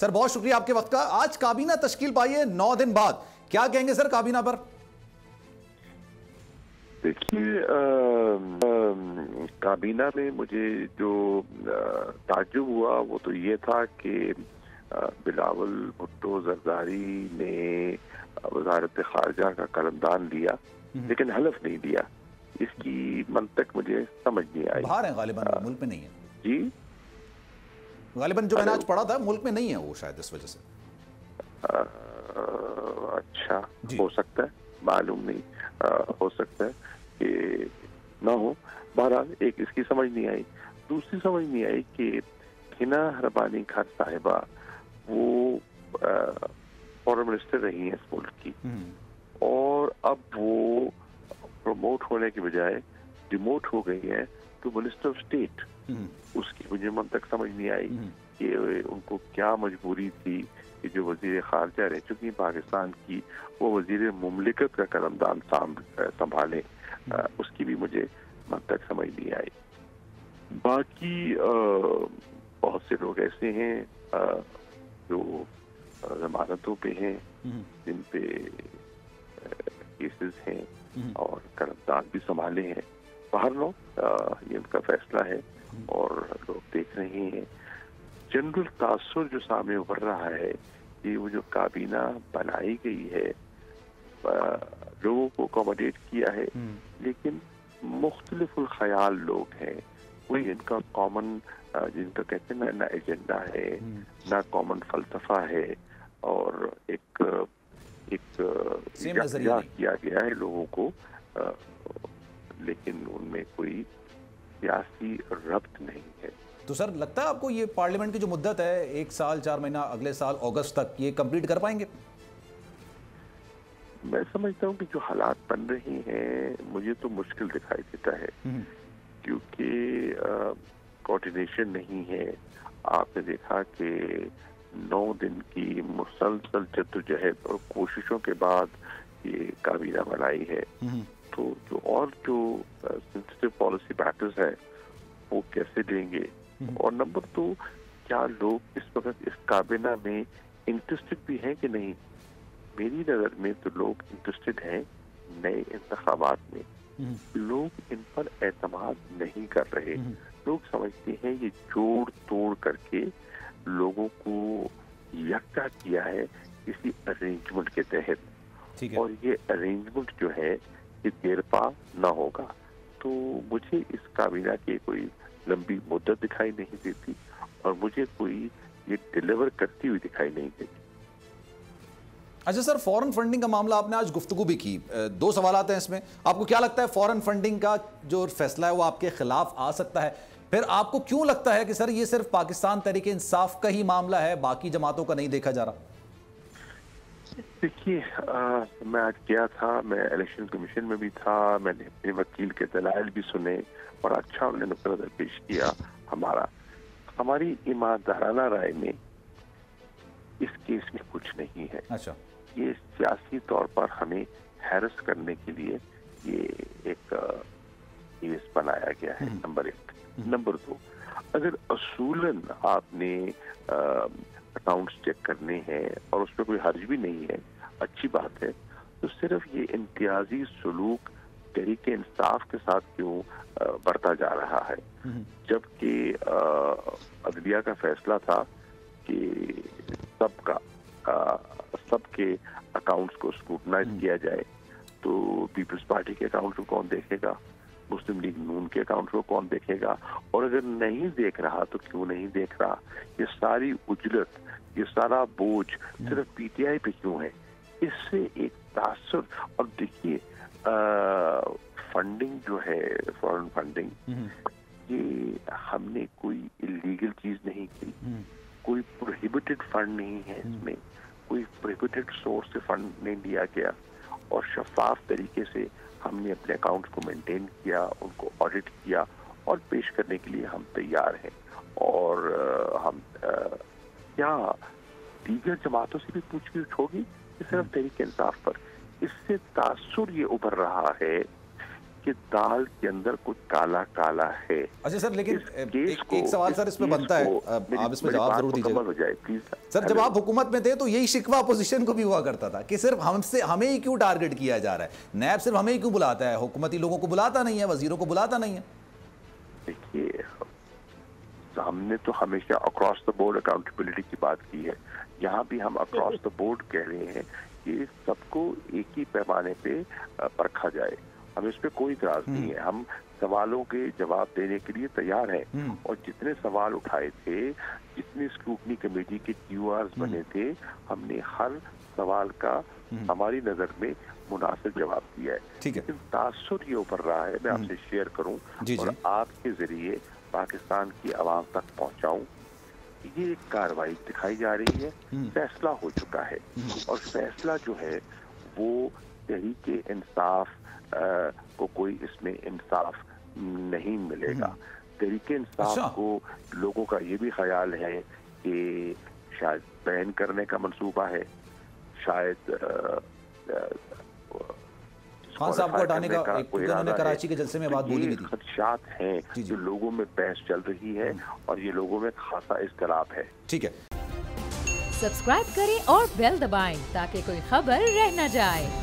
Sir बहुत शुक्रिया आपके वक्त का। आज काबीना तश्कील पाई है 9 दिन बाद, क्या कहेंगे सर काबीना पर? देखिए, काबीना में मुझे जो ताज्जुब हुआ वो तो ये था कि बिलावल भुट्टो जरदारी ने वजारत खारजा का कलमदान लिया लेकिन हलफ नहीं दिया। इसकी मंतक मुझे समझ नहीं आई। बाहर है गालिबन, मुल्क में नहीं है जी। गालिबन जो मैंने आज पढ़ा था मुल्क में नहीं है वो, शायद इस वजह से। अच्छा, हो सकता है, मालूम नहीं। हो सकता है कि ना हो। बहरहाल एक इसकी समझ नहीं आई। दूसरी समझ नहीं आई कि हिना रबानी खान साहिबा वो फॉरेन मिनिस्टर रही हैं इस मुल्क की, और अब वो प्रमोट होने के बजाय डिमोट हो गई है टू मिनिस्टर ऑफ स्टेट। उसकी मुझे मन तक समझ नहीं आई कि उनको क्या मजबूरी थी कि जो वजीर खारजा रह चुकी है पाकिस्तान की, वो वजीर मुमलिकत का कलमदान संभाले। उसकी भी मुझे मन तक समझ नहीं आई। बाकी बहुत से लोग ऐसे हैं जो जमानतों पे हैं, जिन पे केसेस हैं और कलमदान भी संभाले हैं। बाहर लो, ये उनका फैसला है और लोग देख रहे हैं। जनरल तासुर जो सामने उभर रहा है कि वो जो काबीना बनाई गई है, लोगों को अकोमोडेट किया है, लेकिन मुख्तलिफुल ख्याल लोग हैं। कोई इनका कॉमन, जिनका कहते हैं ना एजेंडा है, ना कॉमन फलसफा है, और एक किया गया है लोगों को, लेकिन उनमें कोई सियासी रब्त नहीं है। तो सर लगता है आपको ये पार्लियामेंट की जो मुद्दत है 1 साल 4 महीना, अगले साल अगस्त तक ये कंप्लीट कर पाएंगे? मैं समझता हूँ कि जो हालात बन रहे हैं मुझे तो मुश्किल दिखाई देता है, क्योंकि कोऑर्डिनेशन नहीं है। आपने देखा कि 9 दिन की मुसलसल जद्दोजहद और कोशिशों के बाद ये काबीना बनाई है। तो जो सेंसिटिव पॉलिसी मैटर्स है वो कैसे लेंगे, और नंबर 2, क्या लोग इस वक्त इस काबीना में इंटरेस्टेड भी हैं कि नहीं। मेरी नजर में तो लोग इंटरेस्टेड हैं नए इंतखाबात में। लोग इन पर एतमाद नहीं कर रहे। लोग समझते हैं ये जोड़ तोड़ करके लोगों को यकजा किया है किसी अरेंजमेंट के तहत, और ये अरेंजमेंट जो है ये देरपा ना होगा। तो मुझे इस काबीना की कोई लंबी मुद्दत दिखाई नहीं देती, और मुझे कोई ये डिलीवर करती हुई दिखाई नहीं देती। अच्छा सर, फॉरेन फंडिंग का मामला आपने आज गुफ्तगू भी की। 2 सवाल आते हैं इसमें। आपको क्या लगता है फॉरेन फंडिंग का जो फैसला है वो आपके खिलाफ आ सकता है? फिर आपको क्यों लगता है कि सर ये सिर्फ पाकिस्तान तहरीक इंसाफ का ही मामला है, बाकी जमातों का नहीं देखा जा रहा? देखिए, मैं आज गया था, मैं इलेक्शन कमीशन में भी था, मैंने अपने वकील के दलाइल भी सुने, और अच्छा उन्होंने नुक्ता नज़र पेश किया। हमारी ईमानदाराना राय में इस केस में कुछ नहीं है। अच्छा, ये सियासी तौर पर हमें हैरस करने के लिए ये एक केस बनाया गया है, नंबर 1। नंबर 2, अगर असूलन आपने अकाउंट्स चेक करने हैं और उसमें कोई हर्ज भी नहीं है, अच्छी बात है, तो सिर्फ ये इम्तियाजी सलूक तहरीके इंसाफ के साथ क्यों बढ़ता जा रहा है, जबकि अदलिया का फैसला था कि सबके अकाउंट्स को स्क्रूटनाइज किया जाए। तो पीपल्स पार्टी के अकाउंट्स को कौन देखेगा, मुस्लिम लीग नून के अकाउंट्स को कौन देखेगा, और अगर नहीं देख रहा तो क्यों नहीं देख रहा। ये सारी उजलत, ये सारा बोझ सिर्फ पीटीआई पे क्यों है? इससे एक तासुर। और देखिए, फंडिंग जो है, फॉरेन फंडिंग, ये हमने कोई इलीगल चीज नहीं की, कोई प्रोहिबिटेड फंड नहीं है इसमें, कोई प्रोहिबिटेड सोर्स से फंड नहीं लिया गया, और शफाफ तरीके से हमने अपने अकाउंट्स को मेंटेन किया, उनको ऑडिट किया, और पेश करने के लिए हम तैयार हैं। और हम क्या दीगर जमातों से भी पूछताछ होगी कि सिर्फ तहरीक इंसाफ पर? इससे तासुर ये उभर रहा है कि दाल के अंदर कुछ काला काला है। अच्छा सर, लेकिन एक सवाल सर इस पे बनता है, आप इसमें जवाब जरूर दीजिएगा। हो जाए प्लीज सर, जब आप हुकूमत में थे तो यही शिकवा अपोजिशन को भी हुआ करता था कि सिर्फ हमें ही क्यों टारगेट किया जा रहा है, नैब सिर्फ हमें ही क्यों बुलाता है, हुकूमती लोगों को बुलाता नहीं है, वजीरों को बुलाता नहीं है। देखिए, हमने तो हमेशा अक्रॉस द बोर्ड अकाउंटेबिलिटी की बात की है, यहाँ भी हम अक्रॉस द बोर्ड कह रहे हैं कि सबको एक ही पैमाने पे परखा जाए। हमें इस पे कोई इतराज नहीं है, हम सवालों के जवाब देने के लिए तैयार हैं। और जितने सवाल उठाए थे, जितनी स्क्रूटनी कमेटी के क्यूआर्स बने थे, हमने हर सवाल का हमारी नजर में मुनासिब जवाब दिया है। लेकिन तासुर ये ऊपर रहा है, मैं आपसे शेयर करूं और आपके जरिए पाकिस्तान की आवाम तक पहुंचाऊं, ये एक कार्रवाई दिखाई जा रही है, फैसला हो चुका है और फैसला जो है वो तहरीके इंसाफ को कोई इसमें इंसाफ नहीं मिलेगा। तहरीके इंसाफ को लोगों का ये भी ख्याल है कि शायद बैन करने का मंसूबा है, शायद खान साहब को हटाने का उन्होंने कराची के जलसे में बात बोली भी थी। खदशात हैं जो लोगों में बहस चल रही है और ये लोगों में खासा इख्तिलाफ है। ठीक है, सब्सक्राइब करें और बेल दबाएं ताकि कोई खबर रह न जाए।